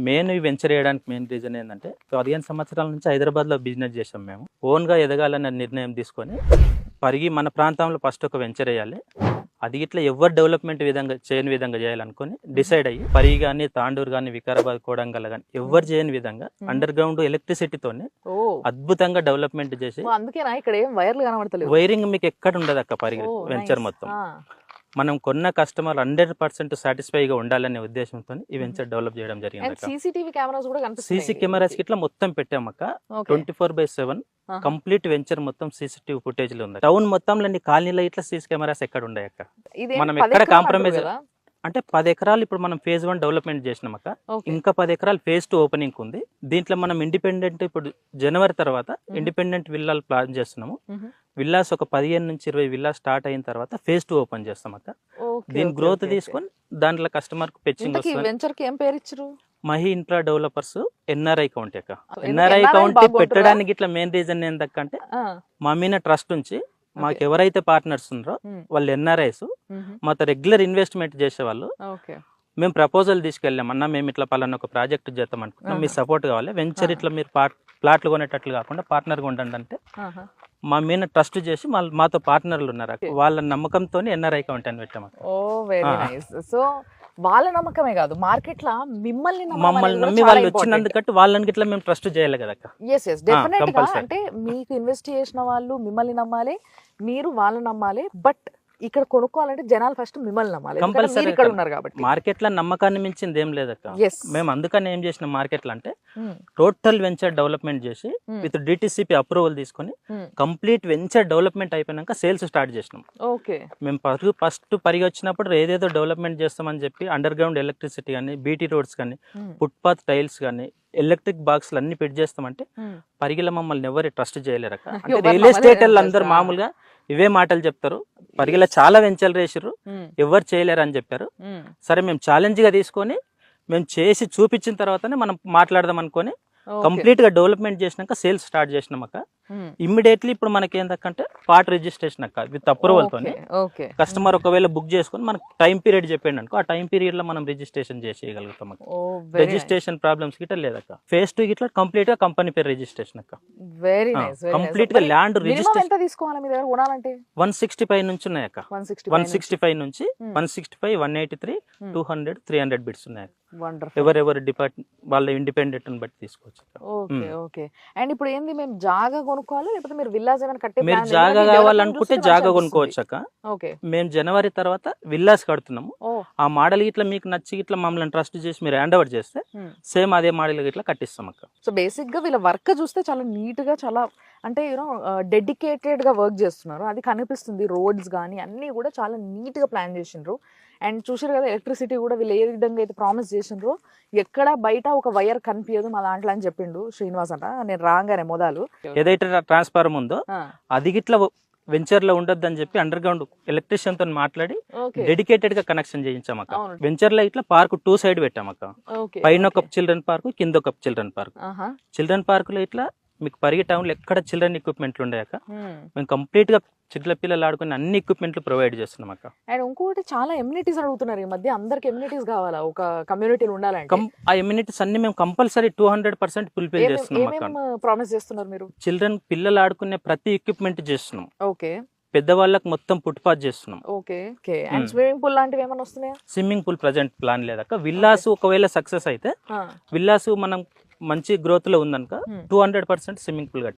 Main venture చేయడానికి main reason ఏంటంటే 15 సంవత్సరాల నుంచి హైదరాబాద్లో బిజినెస్ చేసాం మేము. ఓన్గా ఎదగాలన్న నిర్ణయం తీసుకొని పరిగి మన ప్రాంతంలో ఫస్ట్ ఒక వెంచర్ వేయాలి, అది ఇట్లా ఎవరు డెవలప్మెంట్ విధంగా చేయని విధంగా చేయాలనుకుని డిసైడ్ అయ్యి పరిగి కానీ, తాండూరు కానీ, వికారాబాద్, కోడంగల్ కానీ ఎవరు చేయని విధంగా అండర్ గ్రౌండ్ ఎలక్ట్రిసిటీతోనే అద్భుతంగా డెవలప్మెంట్ చేసి, వైరింగ్ మీకు ఎక్కడ ఉండదు అక్క పరిగి వెంచర్ మొత్తం. మనం కొన్న కస్టమర్ 100% సాటిస్ఫైగా ఉండాలనే ఉద్దేశంతో ఈ వెంచర్ డెవలప్ చేయడం జరిగింది. సీసీ కెమెరాస్ ఇట్లా మొత్తం పెట్టామక్క. 24/7 కంప్లీట్ వెంచర్ మొత్తం సీసీటీవీ ఫుటేజ్ లో ఉంది. టౌన్ మొత్తంలో కాలనీలో ఇట్లా సీసీ కెమెరాస్ ఎక్కడ ఉన్నాయి అక్క. మనం ఎక్కడ కాంప్రమైజ్ అంటే 10 ఎకరాలు ఇప్పుడు మనం phase 1 డెవలప్మెంట్ చేసినాం అక్క. ఇంకా 10 ఎకరాలు phase 2 ఓపెనింగ్ ఉంది. దీంట్లో మనం ఇండిపెండెంట్ ఇప్పుడు జనవరి తర్వాత ఇండిపెండెంట్ విల్లాలు ప్లాన్ చేస్తున్నాము. విల్లాస్ ఒక 15 నుంచి 20 విల్లాస్ స్టార్ట్ అయిన తర్వాత phase 2 ఓపెన్ చేస్తాం అక్క. దీని గ్రోత్ తీసుకొని దాంట్లో కస్టమర్ కు పెచ్చింగ్ వస్తుంది. Mahi infra developers NRI county అక్క. ఎన్ఆర్ఐ కౌంటీ పెట్టడానికి ఇట్లా మెయిన్ రీజన్ ఏంటంటే మా మీద ట్రస్ట్ నుంచి మాకు ఎవరైతే పార్ట్నర్స్ ఉన్నారో వాళ్ళు ఎన్ఆర్ఐస్ మాతో రెగ్యులర్ ఇన్వెస్ట్మెంట్ చేసేవాళ్ళు. మేము ప్రపోజల్ తీసుకెళ్ళాం, అన్న మేము ఇట్లా పలానా ఒక ప్రాజెక్ట్ చేద్దాం అనుకుంటున్నాం, మీ సపోర్ట్ కావాలి, వెంచర్ ఇట్లా మీరు ప్లాట్లు కొనేటట్లు కాకుండా పార్ట్నర్గా ఉండండి అంటే మా మీద ట్రస్ట్ చేసి మాతో పార్ట్నర్లు ఉన్నారు. వాళ్ళ నమ్మకంతో ఎన్ఆర్ఐ కౌంటీ అని పెట్టాము. వాళ్ళ నమ్మకమే కాదు, మార్కెట్ లో మమ్మల్ని నమ్మి వాళ్ళు వచ్చినందుకంటే వాళ్ళని ఇట్లా మేము ట్రస్ట్ చేయాలి కదా. అంటే మీకు ఇన్వెస్ట్ చేసిన వాళ్ళు మిమ్మల్ని నమ్మాలి, మీరు వాళ్ళని నమ్మాలి. బట్ ఇక్కడ కొనుక్కోవాలంటే జనాలు ఫస్ట్ మిమ్మల్ని నమ్మాలి, ఇక్కడ ఉన్నారు కాబట్టి. మార్కెట్ లో నమ్మకాన్ని మించింది ఏం లేదక్క. మేము అందుకని ఏం చేసిన మార్కెట్ లో అంటే టోటల్ వెంచర్ డెవలప్మెంట్ చేసి విత్ డిటిసిపి అప్రూవల్ తీసుకొని కంప్లీట్ వెంచర్ డెవలప్మెంట్ అయిపోయినాక సేల్స్ స్టార్ట్ చేసినాం. మేము ఫస్ట్ పరిగి వచ్చినప్పుడు ఏదేదో డెవలప్మెంట్ చేస్తామని చెప్పి అండర్ గ్రౌండ్ ఎలక్ట్రిసిటీ కానీ, బీటీ రోడ్స్ కానీ, ఫుట్పాత్ టైల్స్ కానీ, ఎలక్ట్రిక్ బాక్స్లు అన్ని ఫిట్ చేస్తామంటే పరిగిల మమ్మల్ని ఎవరు ట్రస్ట్ చేయలేరక్క. అంటే రియల్ ఎస్టేట్ అందరు మామూలుగా ఇవే మాటలు చెప్తారు, పరిగిల చాలా వెంచర్లు వేసిర్రు ఎవరు చేయలేరు అని చెప్పారు. సరే మేము ఛాలెంజ్ గా తీసుకొని మేము చేసి చూపించిన తర్వాతనే మనం మాట్లాడదాం అనుకొని కంప్లీట్ గా డెవలప్మెంట్ చేసినాక సేల్స్ స్టార్ట్ చేసినాం అక్క. ఇమ్మీడియట్లీ ఇప్పుడు మనకి ఏంటంటే పార్ట్ రిజిస్ట్రేషన్ అక్క విత్ అప్రూవల్ తోని. కస్టమర్ ఒకవేళ బుక్ చేసుకుని మనకు టైం పీరియడ్ చెప్పండి అనుకో, ఆ టైం పీరియడ్ లో మనం రిజిస్ట్రేషన్ చేసేయగలుగుతాం అక్క. రిజిస్ట్రేషన్ ప్రాబ్లమ్స్ గిట్లా లేదక్క. phase 2 గిట్లా కంప్లీట్ గా కంపెనీ పేరు రిజిస్ట్రేషన్ అక్క. కంప్లీట్ గా ల్యాండ్ రిజిస్ట్రేషన్ 165 నుంచి ఉన్నాయి అక్క. 165 నుంచి 165, 183, 200, 300 బిట్స్ ఉన్నాయి. ఎవరెవరు డిపార్ట్మెంట్ వాళ్ళ ఇండిపెండెంట్ బట్టి తీసుకోవచ్చు. అండ్ ఇప్పుడు ఏంది, మేము జాగా కొనుక్కోవాలి లేకపోతే మీరు విల్లాస్ ఏమైనా కట్టే మీరు జాగా కావాలనుకుంటే జాగా కొనుక్కోవచ్చు అక్క. మేము జనవరి తర్వాత విల్లాస్ కడుతున్నాము. ఆ మోడల్ ఇట్లా మీకు నచ్చి ఇట్లా మమ్మల్ని ట్రస్ట్ చేసి మీరు హ్యాండ్ ఓవర్ చేస్తే సేమ్ అదే మోడల్ ఇట్లా కట్టిస్తాం అక్క. సో బేసిక్ గా వీళ్ళ వర్క్ చూస్తే చాలా నీట్ గా, చాలా అంటే యూనో డెడికేటెడ్ గా వర్క్ చేస్తున్నారు. అది కనిపిస్తుంది. రోడ్స్ కానీ అన్ని కూడా చాలా నీట్ గా ప్లాన్ చేసిండ్రు. అండ్ చూసారు కదా, ఎలక్ట్రిసిటీ కూడా వీళ్ళు ఏ విధంగా అయితే ప్రామిస్ చేసిండ్రో ఎక్కడ బయట ఒక వైర్ కనిపించదు మా దాంట్లో అని చెప్పిండు శ్రీనివాస్ అంట. నేను రాగానే మొదలు ఏదైతే ట్రాన్స్ఫార్మర్ ఉందో అది ఇట్లా వెంచర్ లో ఉండొద్దు అని చెప్పి అండర్ గ్రౌండ్ ఎలక్ట్రీషియన్ తో మాట్లాడి డెడికేటెడ్ గా కనెక్షన్ చేయించామక్క. వెంచర్ లో ఇట్లా పార్క్ 2 సైడ్ పెట్టామక్క. పైన ఒక చిల్డ్రన్ పార్క్, కింద ఒక చిల్డ్రన్ పార్క్. చిల్డ్రన్ పార్క్ లో ఇట్లా మీకు పరిగి టౌన్ లో ఎక్కడ చిల్డ్రన్ ఎక్విప్మెంట్లు ఉండయాక మేము కంప్లీట్ గా చిన్న పిల్లలు ఆడుకుని అన్ని ఎక్విప్మెంట్లు ప్రొవైడ్ చేస్తున్నాం అక్క. అండ్ ఇంకోటి చాలా ఎమ్యూనిటీస్ అడుగుతున్నారు ఈ మధ్య. అందరికి ఎమ్యూనిటీస్ కావాలా ఒక కమ్యూనిటీలో ఉండాలంటే? ఆ ఎమ్యూనిటీస్ అన్ని మేము కంపల్సరీ 200% ఫుల్ఫిల్ చేస్తున్నాం అక్క. ప్రామిస్ చేస్తున్నారు మీరు? చిల్డ్రన్ పిల్లలు ఆడుకునే ప్రతి ఎక్విప్మెంట్ చేస్తున్నాం. పెద్దవాళ్ళకి మొత్తం ఫుట్పాత్ చేస్తున్నాం. అండ్ స్విమ్మింగ్ పూల్ లాంటివి ఏమైనా వస్తున్నాయా? స్విమ్మింగ్ పూల్ ప్రజెంట్ ప్లాన్ లేదక్క. విల్లాస్ ఒకవేళ సక్సెస్ అయితే విల్లాస్ మనం మంచి గ్రోత్ లో ఉందనుక 200% స్విమ్మింగ్ పూల్